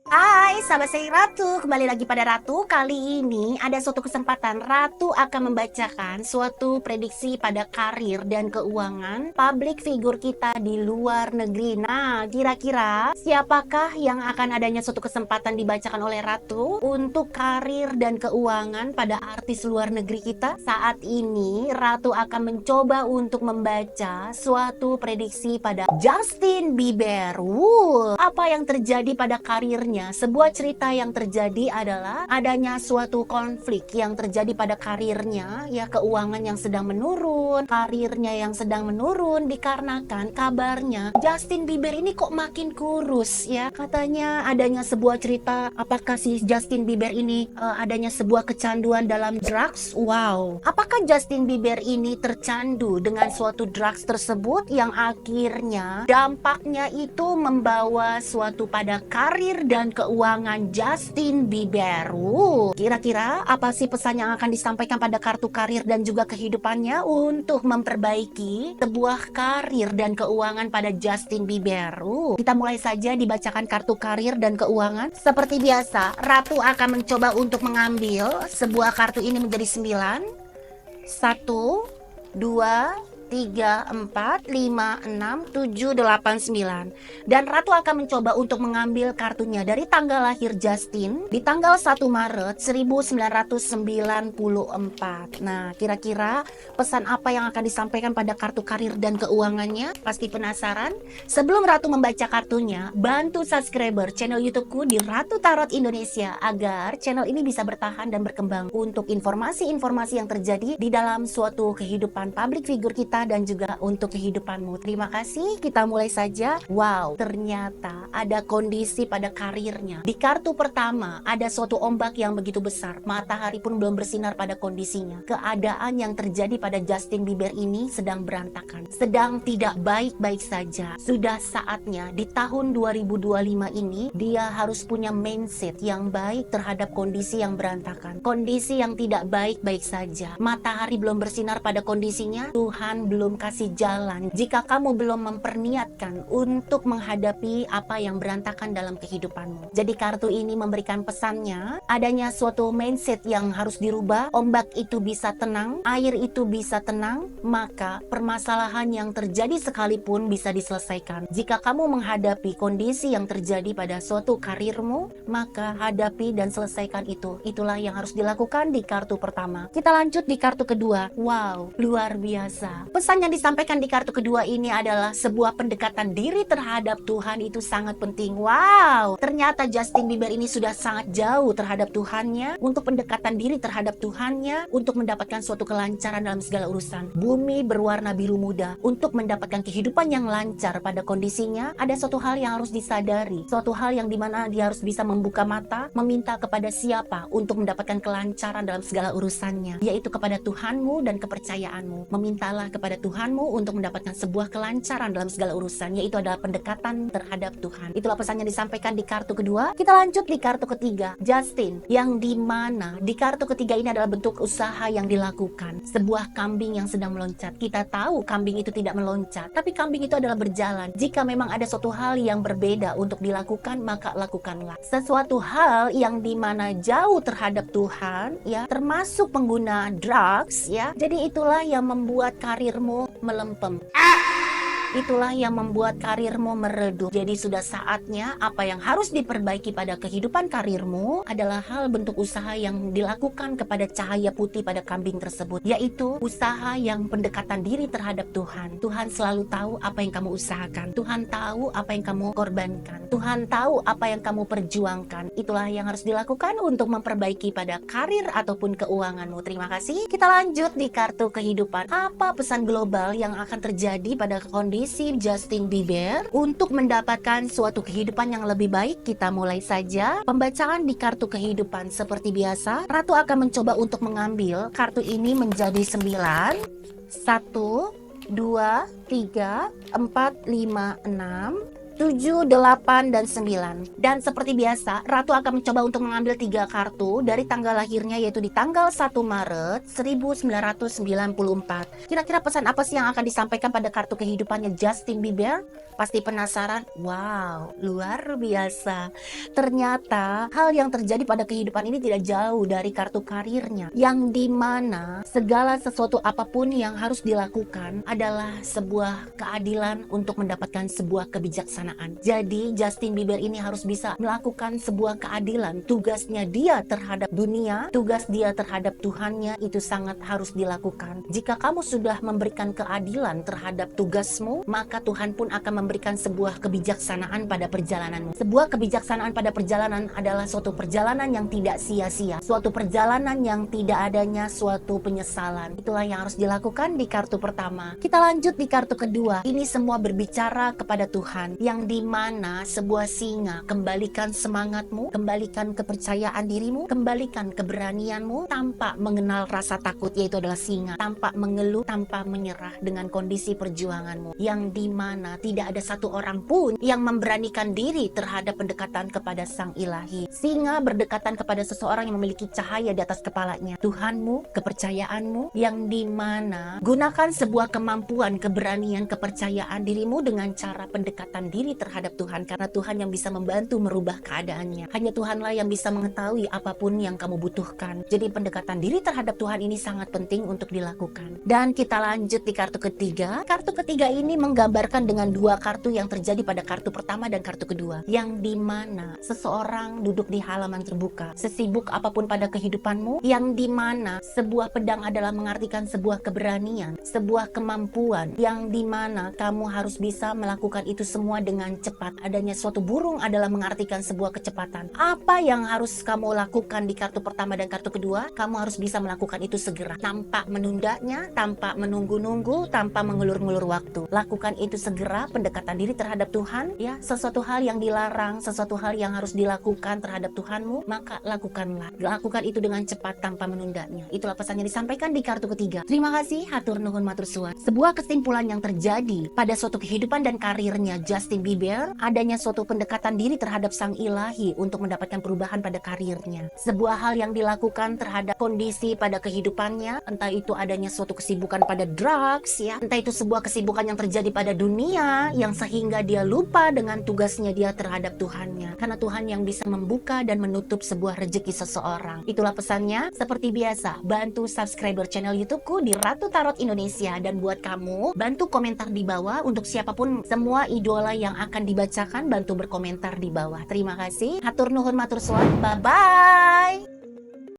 Hai, sahabat saya Ratu. Kembali lagi pada Ratu. Kali ini ada suatu kesempatan Ratu akan membacakan suatu prediksi pada karir dan keuangan public figure kita di luar negeri. Nah, kira-kira siapakah yang akan adanya suatu kesempatan dibacakan oleh Ratu untuk karir dan keuangan pada artis luar negeri kita? Saat ini Ratu akan mencoba untuk membaca suatu prediksi pada Justin Bieber. Apa yang terjadi pada karirnya? Sebuah cerita yang terjadi adalah adanya suatu konflik yang terjadi pada karirnya, ya, keuangan yang sedang menurun, karirnya yang sedang menurun dikarenakan kabarnya Justin Bieber ini kok makin kurus, ya. Katanya adanya sebuah cerita apakah si Justin Bieber ini adanya sebuah kecanduan dalam drugs. Wow. Apakah Justin Bieber ini tercandu dengan suatu drugs tersebut yang akhirnya dampaknya itu membawa suatu pada karir dan keuangan Justin Bieber? Kira-kira apa sih pesan yang akan disampaikan pada kartu karir dan juga kehidupannya untuk memperbaiki sebuah karir dan keuangan pada Justin Bieber? Kita mulai saja dibacakan kartu karir dan keuangan. Seperti biasa, Ratu akan mencoba untuk mengambil sebuah kartu ini menjadi 9. 1, 2, 3, 4, 5, 6, 7, 8, 9. Dan Ratu akan mencoba untuk mengambil kartunya dari tanggal lahir Justin di tanggal 1 Maret 1994. Nah, kira-kira pesan apa yang akan disampaikan pada kartu karir dan keuangannya? Pasti penasaran? Sebelum Ratu membaca kartunya, bantu subscriber channel YouTubeku di Ratu Tarot Indonesia agar channel ini bisa bertahan dan berkembang untuk informasi-informasi yang terjadi di dalam suatu kehidupan public figure kita dan juga untuk kehidupanmu. Terima kasih, kita mulai saja. Wow, ternyata ada kondisi pada karirnya. Di kartu pertama ada suatu ombak yang begitu besar, matahari pun belum bersinar pada kondisinya. Keadaan yang terjadi pada Justin Bieber ini sedang berantakan, sedang tidak baik-baik saja. Sudah saatnya di tahun 2025 ini dia harus punya mindset yang baik terhadap kondisi yang berantakan, kondisi yang tidak baik-baik saja. Matahari belum bersinar pada kondisinya, Tuhan belum kasih jalan. Jika kamu belum memperniatkan untuk menghadapi apa yang berantakan dalam kehidupanmu. Jadi kartu ini memberikan pesannya adanya suatu mindset yang harus dirubah. Ombak itu bisa tenang, air itu bisa tenang, maka permasalahan yang terjadi sekalipun bisa diselesaikan. Jika kamu menghadapi kondisi yang terjadi pada suatu karirmu, maka hadapi dan selesaikan itu. Itulah yang harus dilakukan di kartu pertama. Kita lanjut di kartu kedua. Wow, luar biasa. Pesan yang disampaikan di kartu kedua ini adalah sebuah pendekatan diri terhadap Tuhan itu sangat penting. Wow, ternyata Justin Bieber ini sudah sangat jauh terhadap Tuhannya, untuk pendekatan diri terhadap Tuhannya, untuk mendapatkan suatu kelancaran dalam segala urusan. Bumi berwarna biru muda. Untuk mendapatkan kehidupan yang lancar pada kondisinya, ada suatu hal yang harus disadari, suatu hal yang dimana dia harus bisa membuka mata, meminta kepada siapa untuk mendapatkan kelancaran dalam segala urusannya, yaitu kepada Tuhanmu dan kepercayaanmu. Memintalah kepada Tuhanmu untuk mendapatkan sebuah kelancaran dalam segala urusan, yaitu adalah pendekatan terhadap Tuhan. Itulah pesan yang disampaikan di kartu kedua. Kita lanjut di kartu ketiga, Justin, yang dimana di kartu ketiga ini adalah bentuk usaha yang dilakukan. Sebuah kambing yang sedang meloncat. Kita tahu kambing itu tidak meloncat, tapi kambing itu adalah berjalan. Jika memang ada suatu hal yang berbeda untuk dilakukan, maka lakukanlah. Sesuatu hal yang dimana jauh terhadap Tuhan, ya, termasuk pengguna drugs, ya. Jadi itulah yang membuat karirmu melempem. Itulah yang membuat karirmu meredup. Jadi sudah saatnya apa yang harus diperbaiki pada kehidupan karirmu adalah hal bentuk usaha yang dilakukan kepada cahaya putih pada kambing tersebut, yaitu usaha yang pendekatan diri terhadap Tuhan. Tuhan selalu tahu apa yang kamu usahakan. Tuhan tahu apa yang kamu korbankan. Tuhan tahu apa yang kamu perjuangkan. Itulah yang harus dilakukan untuk memperbaiki pada karir ataupun keuanganmu. Terima kasih. Kita lanjut di kartu kehidupan. Apa pesan global yang akan terjadi pada kondisi Justin Bieber untuk mendapatkan suatu kehidupan yang lebih baik? Kita mulai saja pembacaan di kartu kehidupan. Seperti biasa, Ratu akan mencoba untuk mengambil kartu ini menjadi 9. 1, 2, 3, 4, 5, 6, 7, 8, dan 9. Dan seperti biasa, Ratu akan mencoba untuk mengambil 3 kartu dari tanggal lahirnya, yaitu di tanggal 1 Maret 1994. Kira-kira pesan apa sih yang akan disampaikan pada kartu kehidupannya Justin Bieber? Pasti penasaran? Wow, luar biasa. Ternyata hal yang terjadi pada kehidupan ini tidak jauh dari kartu karirnya, yang dimana segala sesuatu apapun yang harus dilakukan adalah sebuah keadilan untuk mendapatkan sebuah kebijaksanaan. Jadi Justin Bieber ini harus bisa melakukan sebuah keadilan. Tugasnya dia terhadap dunia, tugas dia terhadap Tuhannya itu sangat harus dilakukan. Jika kamu sudah memberikan keadilan terhadap tugasmu, maka Tuhan pun akan memberikan sebuah kebijaksanaan pada perjalananmu. Sebuah kebijaksanaan pada perjalanan adalah suatu perjalanan yang tidak sia-sia, suatu perjalanan yang tidak adanya suatu penyesalan. Itulah yang harus dilakukan di kartu pertama. Kita lanjut di kartu kedua. Ini semua berbicara kepada Tuhan, yang dimana sebuah singa, kembalikan semangatmu, kembalikan kepercayaan dirimu, kembalikan keberanianmu tanpa mengenal rasa takut, yaitu adalah singa, tanpa mengeluh, tanpa menyerah dengan kondisi perjuanganmu, yang dimana tidak ada satu orang pun yang memberanikan diri terhadap pendekatan kepada Sang Ilahi. Singa berdekatan kepada seseorang yang memiliki cahaya di atas kepalanya, Tuhanmu, kepercayaanmu, yang dimana gunakan sebuah kemampuan, keberanian, kepercayaan dirimu dengan cara pendekatan diri terhadap Tuhan, karena Tuhan yang bisa membantu merubah keadaannya. Hanya Tuhanlah yang bisa mengetahui apapun yang kamu butuhkan. Jadi pendekatan diri terhadap Tuhan ini sangat penting untuk dilakukan. Dan kita lanjut di kartu ketiga. Kartu ketiga ini menggambarkan dengan dua kartu yang terjadi pada kartu pertama dan kartu kedua, yang dimana seseorang duduk di halaman terbuka, sesibuk apapun pada kehidupanmu, yang dimana sebuah pedang adalah mengartikan sebuah keberanian, sebuah kemampuan, yang dimana kamu harus bisa melakukan itu semua dengan cepat. Adanya suatu burung adalah mengartikan sebuah kecepatan. Apa yang harus kamu lakukan di kartu pertama dan kartu kedua? Kamu harus bisa melakukan itu segera, tanpa menundanya, tanpa menunggu-nunggu, tanpa mengulur-ngulur waktu. Lakukan itu segera, pendekatan diri terhadap Tuhan, ya. Sesuatu hal yang dilarang, sesuatu hal yang harus dilakukan terhadap Tuhanmu, maka lakukanlah. Lakukan itu dengan cepat tanpa menundanya. Itulah pesan yang disampaikan di kartu ketiga. Terima kasih, hatur nuhun matur suwun. Sebuah kesimpulan yang terjadi pada suatu kehidupan dan karirnya Justin Bieber, adanya suatu pendekatan diri terhadap Sang Ilahi untuk mendapatkan perubahan pada karirnya. Sebuah hal yang dilakukan terhadap kondisi pada kehidupannya, entah itu adanya suatu kesibukan pada drugs, ya, entah itu sebuah kesibukan yang terjadi pada dunia, yang sehingga dia lupa dengan tugasnya dia terhadap Tuhannya. Karena Tuhan yang bisa membuka dan menutup sebuah rezeki seseorang. Itulah pesannya. Seperti biasa, bantu subscriber channel YouTubeku di Ratu Tarot Indonesia, dan buat kamu, bantu komentar di bawah untuk siapapun semua idola yang akan dibacakan, bantu berkomentar di bawah. Terima kasih. Hatur nuhun matur suwun. Bye bye.